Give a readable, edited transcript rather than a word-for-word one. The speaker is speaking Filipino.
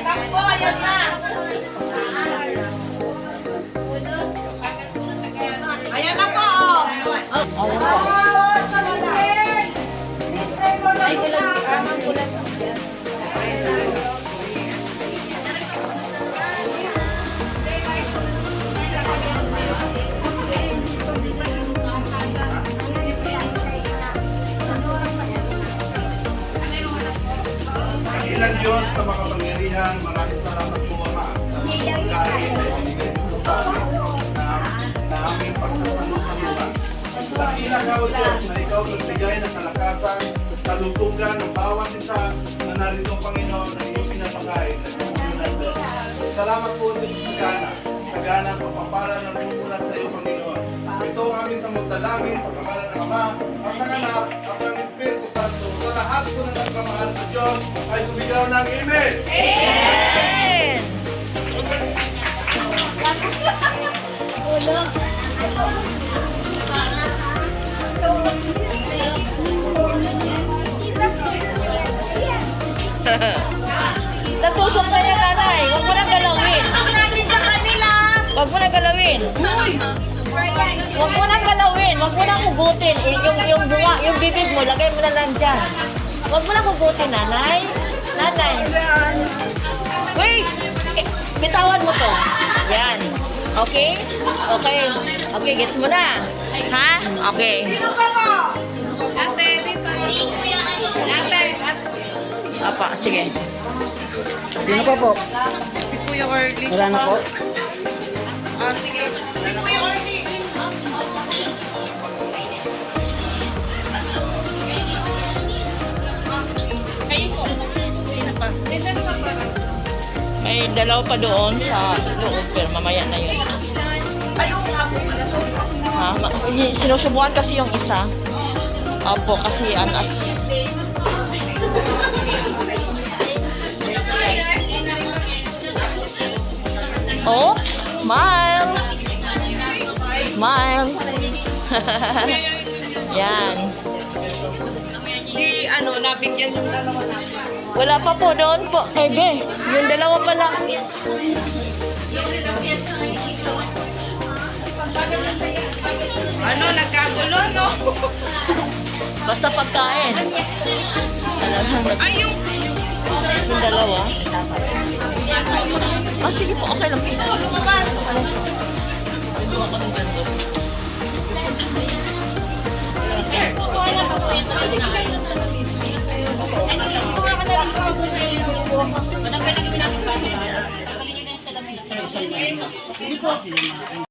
Takbo, ayan na. Ayan na po. Ilang Diyos na makapangyarihan, maraming salamat po Ama sa mga pagkain na ibinigay mo sa amin na aming pagsasalusaluhan. Dakila ka o Diyos na ikaw nagbigay ng kalakasan, kalusugan ng bawat isa na narito Panginoon na iyong pinapakain na pagmumulan sa iyo. Salamat po Diyos sagana ang pagpapala ng pagmumulan sa iyo Panginoon. Ito ang aming samudalangin sa pangalan ng Ama at ng Anak at ng Espiritu Santo. Sa lahat po ng nagmamahal sa Diyos ay sumigaw ng Amen! Amen! Natusok na yan, nanay. Huwag mo nang galawin. Huwag mo nang galawin. Huwag mo nang galawin. Huwag mo nang hugutin. Yung bunga, yung bibig mo, lagay mo na lang dyan. Huwag mo nang hugutin, nanay. Nanay. Wait! Bitawan mo to. Yan. Okay? Okay. Okay, gets mo na. Ha? Okay. Ate, dito. Ate. Apa, sige. Sino pa po? Si Kuya Orly. Wala na po. Sige. Si Kuya Orly. Kayo po. Sino pa? May dalaw pa doon sa loob, pero mamaya na yun. Ha? Sinusubukan kasi yung isa. Opo, kasi anas. Oh, smile. Smile. Yan. Si nabigyan yung dalawa natin. Wala pa po doon po. Eh, be, yung dalawa pala. Nagkagulo, no? Basta pagkain. Ay, yung Yung dalawa. Ah, sige po. Okay lang. lumabas.